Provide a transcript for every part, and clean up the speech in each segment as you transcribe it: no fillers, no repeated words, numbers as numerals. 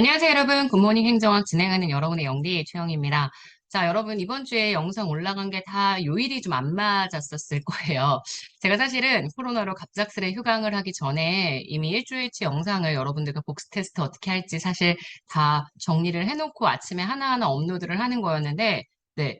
안녕하세요, 여러분. 굿모닝 행정학 진행하는 여러분의 영디 최영입니다. 자, 여러분, 이번 주에 영상 올라간 게 다 요일이 좀 안 맞았었을 거예요. 제가 사실은 코로나로 갑작스레 휴강을 하기 전에 이미 일주일치 영상을 여러분들과 복스 테스트 어떻게 할지 사실 다 정리를 해놓고 아침에 하나하나 업로드를 하는 거였는데, 네.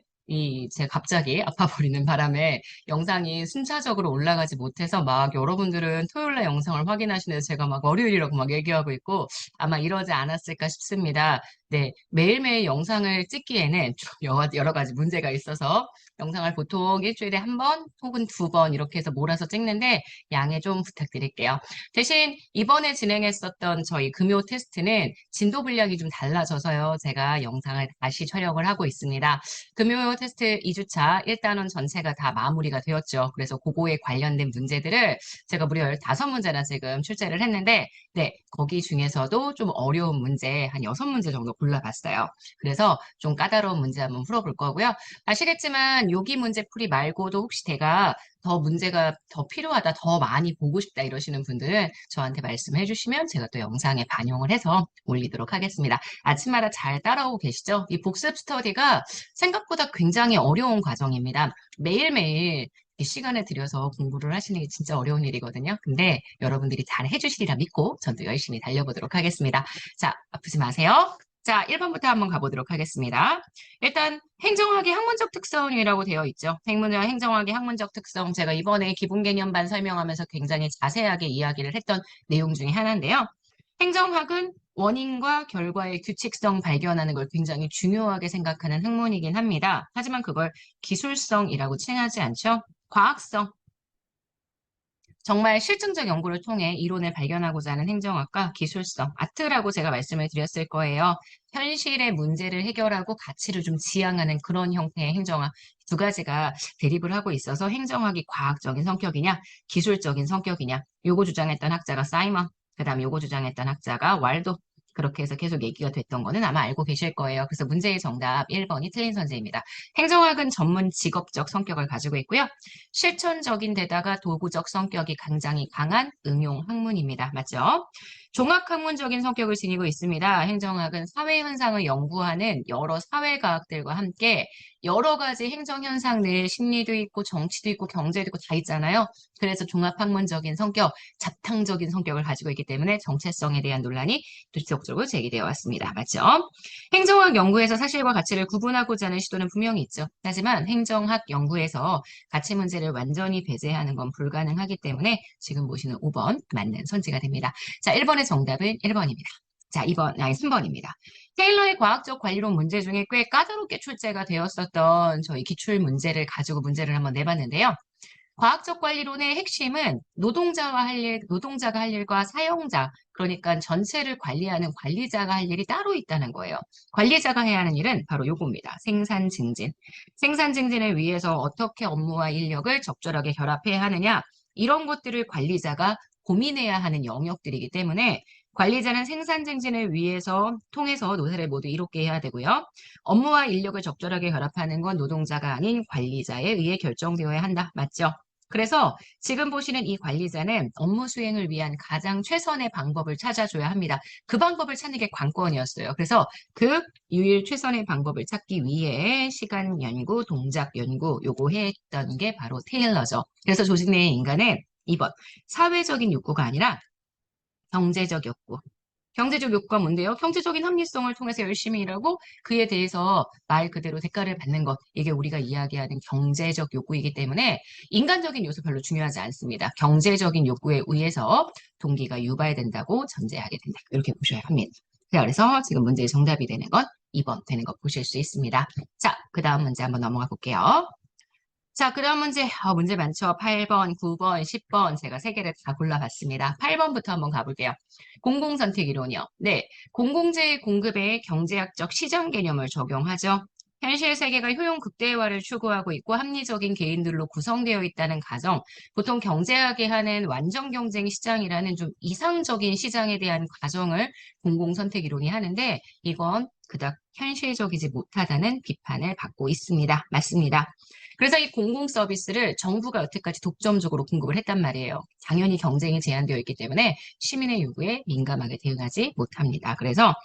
제가 갑자기 아파버리는 바람에 영상이 순차적으로 올라가지 못해서 막 여러분들은 토요일날 영상을 확인하시는데 제가 막 월요일이라고 막 얘기하고 있고 아마 이러지 않았을까 싶습니다. 네, 매일매일 영상을 찍기에는 좀 여러 가지 문제가 있어서 영상을 보통 일주일에 한 번 혹은 두 번 이렇게 해서 몰아서 찍는데 양해 좀 부탁드릴게요. 대신 이번에 진행했었던 저희 금요 테스트는 진도 분량이 좀 달라져서요. 제가 영상을 다시 촬영을 하고 있습니다. 금요 테스트 2주차 1단원 전체가 다 마무리가 되었죠. 그래서 그거에 관련된 문제들을 제가 무려 15문제나 지금 출제를 했는데 네, 거기 중에서도 좀 어려운 문제 한 6문제 정도 골라봤어요. 그래서 좀 까다로운 문제 한번 풀어볼 거고요. 아시겠지만 여기 문제 풀이 말고도 혹시 제가 더 문제가 더 필요하다, 더 많이 보고 싶다 이러시는 분들은 저한테 말씀해 주시면 제가 또 영상에 반영을 해서 올리도록 하겠습니다. 아침마다 잘 따라오고 계시죠? 이 복습 스터디가 생각보다 굉장히 어려운 과정입니다. 매일매일 이 시간을 들여서 공부를 하시는 게 진짜 어려운 일이거든요. 근데 여러분들이 잘 해주시리라 믿고 전도 열심히 달려보도록 하겠습니다. 자, 아프지 마세요. 자, 1번부터 한번 가보도록 하겠습니다. 일단 행정학의 학문적 특성이라고 되어 있죠. 행정학의 학문적 특성 제가 이번에 기본 개념반 설명하면서 굉장히 자세하게 이야기를 했던 내용 중에 하나인데요. 행정학은 원인과 결과의 규칙성 발견하는 걸 굉장히 중요하게 생각하는 학문이긴 합니다. 하지만 그걸 기술성이라고 칭하지 않죠. 과학성, 정말 실증적 연구를 통해 이론을 발견하고자 하는 행정학과 기술성, 아트라고 제가 말씀을 드렸을 거예요. 현실의 문제를 해결하고 가치를 좀 지향하는 그런 형태의 행정학 두 가지가 대립을 하고 있어서 행정학이 과학적인 성격이냐, 기술적인 성격이냐, 요거 주장했던 학자가 사이먼, 그다음 요거 주장했던 학자가 왈도, 그렇게 해서 계속 얘기가 됐던 거는 아마 알고 계실 거예요. 그래서 문제의 정답 1번이 틀린 선지입니다. 행정학은 전문 직업적 성격을 가지고 있고요. 실천적인 데다가 도구적 성격이 굉장히 강한 응용 학문입니다. 맞죠? 종합학문적인 성격을 지니고 있습니다. 행정학은 사회 현상을 연구하는 여러 사회과학들과 함께 여러 가지 행정 현상들, 심리도 있고 정치도 있고 경제도 있고 다 있잖아요. 그래서 종합학문적인 성격, 잡탕적인 성격을 가지고 있기 때문에 정체성에 대한 논란이 지속적으로 제기되어 왔습니다. 맞죠? 행정학 연구에서 사실과 가치를 구분하고자 하는 시도는 분명히 있죠. 하지만 행정학 연구에서 가치 문제를 완전히 배제하는 건 불가능하기 때문에 지금 보시는 5번 맞는 선지가 됩니다. 자, 1번의 정답은 1번입니다. 자, 3번입니다. 테일러의 과학적 관리론 문제 중에 꽤 까다롭게 출제가 되었었던 저희 기출 문제를 가지고 문제를 한번 내봤는데요. 과학적 관리론의 핵심은 노동자가 할 일과 사용자, 그러니까 전체를 관리하는 관리자가 할 일이 따로 있다는 거예요. 관리자가 해야 하는 일은 바로 요겁니다. 생산 증진. 생산 증진을 위해서 어떻게 업무와 인력을 적절하게 결합해야 하느냐, 이런 것들을 관리자가 고민해야 하는 영역들이기 때문에 관리자는 생산 증진을 위해서 통해서 노사를 모두 이롭게 해야 되고요. 업무와 인력을 적절하게 결합하는 건 노동자가 아닌 관리자에 의해 결정되어야 한다. 맞죠? 그래서 지금 보시는 이 관리자는 업무 수행을 위한 가장 최선의 방법을 찾아줘야 합니다. 그 방법을 찾는 게 관건이었어요. 그래서 그 유일 최선의 방법을 찾기 위해 시간 연구, 동작 연구 요거 했던 게 바로 테일러죠. 그래서 조직 내의 인간은 2번 사회적인 욕구가 아니라 경제적 욕구. 경제적 욕구가 뭔데요? 경제적인 합리성을 통해서 열심히 일하고 그에 대해서 말 그대로 대가를 받는 것. 이게 우리가 이야기하는 경제적 욕구이기 때문에 인간적인 요소 별로 중요하지 않습니다. 경제적인 욕구에 의해서 동기가 유발된다고 전제하게 된다. 이렇게 보셔야 합니다. 자, 그래서 지금 문제의 정답이 되는 건 2번 되는 거 보실 수 있습니다. 자, 그 다음 문제 한번 넘어가 볼게요. 자, 그다음 문제, 문제 많죠. 8번, 9번, 10번 제가 세 개를 다 골라봤습니다. 8번부터 한번 가볼게요. 공공선택 이론이요. 네, 공공재의 공급에 경제학적 시장 개념을 적용하죠. 현실 세계가 효용 극대화를 추구하고 있고 합리적인 개인들로 구성되어 있다는 가정, 보통 경제학에 하는 완전 경쟁 시장이라는 좀 이상적인 시장에 대한 가정을 공공선택 이론이 하는데 이건 그닥 현실적이지 못하다는 비판을 받고 있습니다. 맞습니다. 그래서 이 공공 서비스를 정부가 여태까지 독점적으로 공급을 했단 말이에요. 당연히 경쟁이 제한되어 있기 때문에 시민의 요구에 민감하게 대응하지 못합니다. 그래서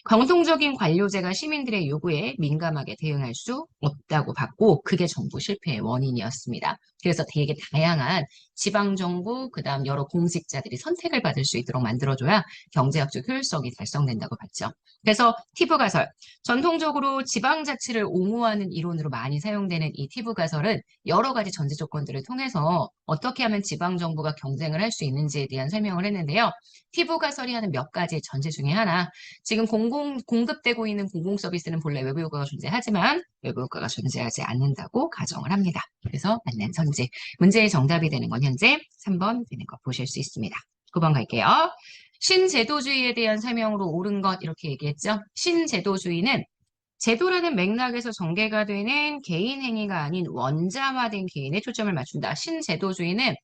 공통적인 관료제가 시민들의 요구에 민감하게 대응할 수 없다고 봤고 그게 정부 실패의 원인이었습니다. 그래서 되게 다양한 지방정부, 그다음 여러 공직자들이 선택을 받을 수 있도록 만들어줘야 경제학적 효율성이 달성된다고 봤죠. 그래서 티브 가설, 전통적으로 지방자치를 옹호하는 이론으로 많이 사용되는 이 티브 가설은 여러 가지 전제 조건들을 통해서 어떻게 하면 지방정부가 경쟁을 할 수 있는지에 대한 설명을 했는데요. 티브 가설이 하는 몇 가지의 전제 중에 하나, 지금 공급되고 있는 공공 서비스는 본래 외부 효과가 존재하지만 외부 효과가 존재하지 않는다고 가정을 합니다. 그래서 맞는 선지. 문제의 정답이 되는 건 현재 3번 되는 거 보실 수 있습니다. 9번 갈게요. 신제도주의에 대한 설명으로 옳은 것 이렇게 얘기했죠. 신제도주의는 제도라는 맥락에서 전개가 되는 개인 행위가 아닌 원자화된 개인에 초점을 맞춘다. 신제도주의는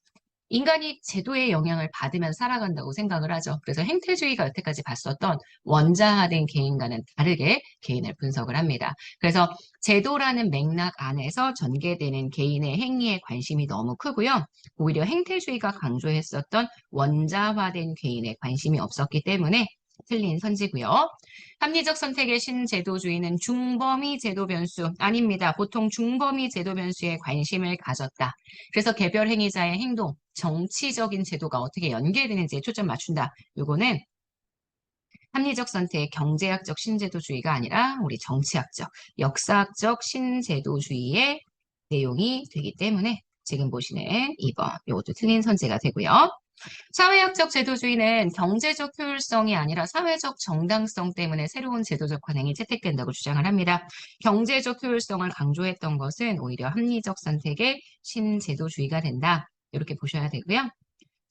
인간이 제도의 영향을 받으면 살아간다고 생각을 하죠. 그래서 행태주의가 여태까지 봤었던 원자화된 개인과는 다르게 개인을 분석을 합니다. 그래서 제도라는 맥락 안에서 전개되는 개인의 행위에 관심이 너무 크고요. 오히려 행태주의가 강조했었던 원자화된 개인에 관심이 없었기 때문에 틀린 선지고요. 합리적 선택의 신제도주의는 중범위 제도 변수 아닙니다. 보통 중범위 제도 변수에 관심을 가졌다. 그래서 개별 행위자의 행동, 정치적인 제도가 어떻게 연계되는지에 초점 맞춘다. 요거는 합리적 선택, 경제학적 신제도주의가 아니라 우리 정치학적, 역사학적 신제도주의의 내용이 되기 때문에 지금 보시는 2번, 요것도 틀린 선제가 되고요. 사회학적 제도주의는 경제적 효율성이 아니라 사회적 정당성 때문에 새로운 제도적 관행이 채택된다고 주장을 합니다. 경제적 효율성을 강조했던 것은 오히려 합리적 선택의 신제도주의가 된다. 이렇게 보셔야 되고요.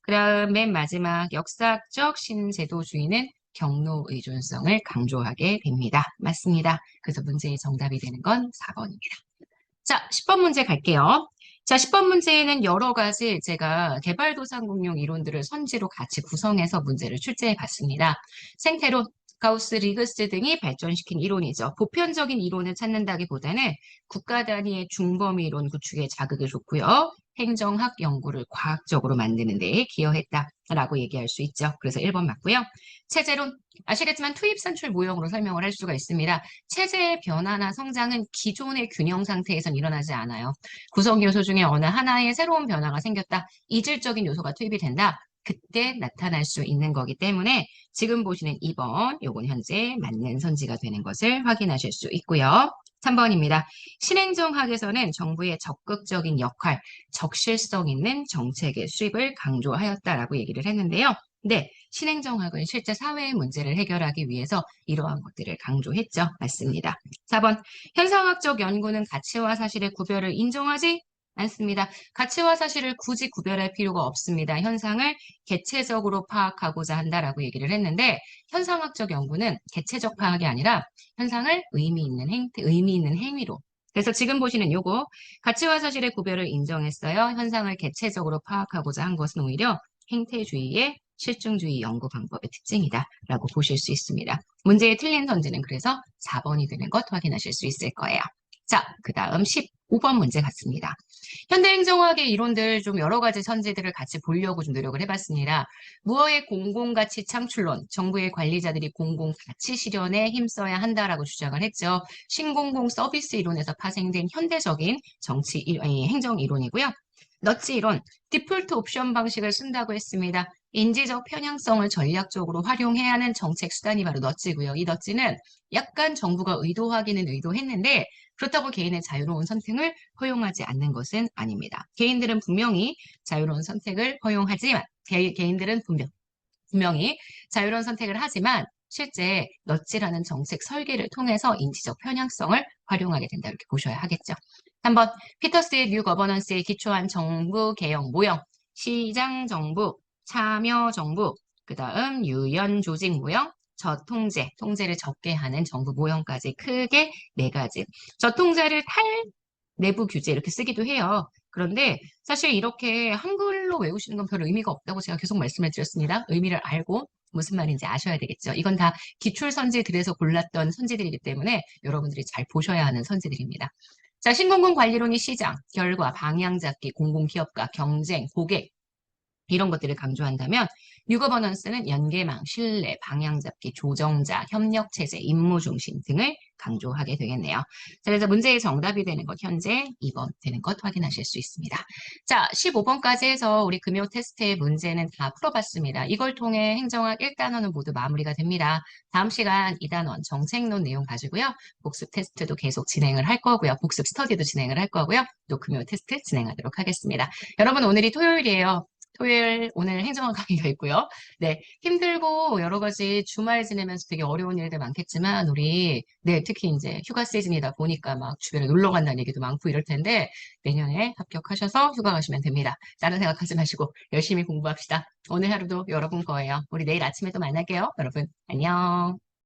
그 다음 맨 마지막 역사학적 신제도주의는 경로 의존성을 강조하게 됩니다. 맞습니다. 그래서 문제의 정답이 되는 건 4번입니다. 자, 10번 문제 갈게요. 자, 10번 문제에는 여러 가지 제가 개발도상공용 이론들을 선지로 같이 구성해서 문제를 출제해 봤습니다. 생태론, 가우스, 리그스 등이 발전시킨 이론이죠. 보편적인 이론을 찾는다기보다는 국가 단위의 중범위 이론 구축에 자극을 줬고요. 행정학 연구를 과학적으로 만드는 데 기여했다라고 얘기할 수 있죠. 그래서 1번 맞고요. 체제론, 아시겠지만 투입 산출 모형으로 설명을 할 수가 있습니다. 체제의 변화나 성장은 기존의 균형 상태에선 일어나지 않아요. 구성 요소 중에 어느 하나의 새로운 변화가 생겼다. 이질적인 요소가 투입이 된다. 그때 나타날 수 있는 거기 때문에 지금 보시는 2번, 요건 현재 맞는 선지가 되는 것을 확인하실 수 있고요. 3번입니다. 신행정학에서는 정부의 적극적인 역할, 적실성 있는 정책의 수립을 강조하였다라고 얘기를 했는데요. 네, 신행정학은 실제 사회의 문제를 해결하기 위해서 이러한 것들을 강조했죠. 맞습니다. 4번, 현상학적 연구는 가치와 사실의 구별을 인정하지 않습니다. 가치와 사실을 굳이 구별할 필요가 없습니다. 현상을 개체적으로 파악하고자 한다라고 얘기를 했는데 현상학적 연구는 개체적 파악이 아니라 현상을 의미 있는 행위로. 그래서 지금 보시는 요거 가치와 사실의 구별을 인정했어요. 현상을 개체적으로 파악하고자 한 것은 오히려 행태주의의 실증주의 연구 방법의 특징이다라고 보실 수 있습니다. 문제의 틀린 선지는 그래서 4번이 되는 것 확인하실 수 있을 거예요. 자, 그 다음 15번 문제 같습니다. 현대행정학의 이론들 좀 여러 가지 선지들을 같이 보려고 좀 노력을 해봤습니다. 무어의 공공가치 창출론, 정부의 관리자들이 공공가치 실현에 힘써야 한다라고 주장을 했죠. 신공공 서비스 이론에서 파생된 현대적인 행정 이론이고요. 너치 이론, 디폴트 옵션 방식을 쓴다고 했습니다. 인지적 편향성을 전략적으로 활용해야 하는 정책 수단이 바로 너치고요. 이 너치는 약간 정부가 의도하기는 의도했는데 그렇다고 개인의 자유로운 선택을 허용하지 않는 것은 아닙니다. 개인들은 분명히 자유로운 선택을 허용하지만 개인들은 분명히 자유로운 선택을 하지만 실제 너치라는 정책 설계를 통해서 인지적 편향성을 활용하게 된다 이렇게 보셔야 하겠죠. 3번 피터스의 뉴 거버넌스에 기초한 정부 개혁 모형, 시장 정부, 참여 정부, 그 다음 유연 조직 모형, 저통제, 통제를 적게 하는 정부 모형까지 크게 4가지. 저통제를 내부 규제 이렇게 쓰기도 해요. 그런데 사실 이렇게 한글로 외우시는 건 별 의미가 없다고 제가 계속 말씀을 드렸습니다. 의미를 알고 무슨 말인지 아셔야 되겠죠. 이건 다 기출 선지들에서 골랐던 선지들이기 때문에 여러분들이 잘 보셔야 하는 선지들입니다. 자, 신공공 관리론이 시장, 결과, 방향 잡기, 공공기업가, 경쟁, 고객, 이런 것들을 강조한다면 유거버넌스는 연계망, 신뢰, 방향잡기, 조정자, 협력체제, 임무중심 등을 강조하게 되겠네요. 자, 그래서 문제의 정답이 되는 것 현재 2번 되는 것 확인하실 수 있습니다. 자, 15번까지 해서 우리 금요 테스트의 문제는 다 풀어봤습니다. 이걸 통해 행정학 1단원은 모두 마무리가 됩니다. 다음 시간 2단원 정책론 내용 가지고요. 복습 테스트도 계속 진행을 할 거고요. 복습 스터디도 진행을 할 거고요. 또 금요 테스트 진행하도록 하겠습니다. 여러분 오늘이 토요일이에요. 토요일 오늘 행정학 강의가 있고요. 네, 힘들고 여러 가지 주말 지내면서 되게 어려운 일들 많겠지만 우리 네, 특히 이제 휴가 시즌이다 보니까 막 주변에 놀러 간다는 얘기도 많고 이럴 텐데 내년에 합격하셔서 휴가 가시면 됩니다. 다른 생각하지 마시고 열심히 공부합시다. 오늘 하루도 여러분 거예요. 우리 내일 아침에 또 만날게요. 여러분 안녕.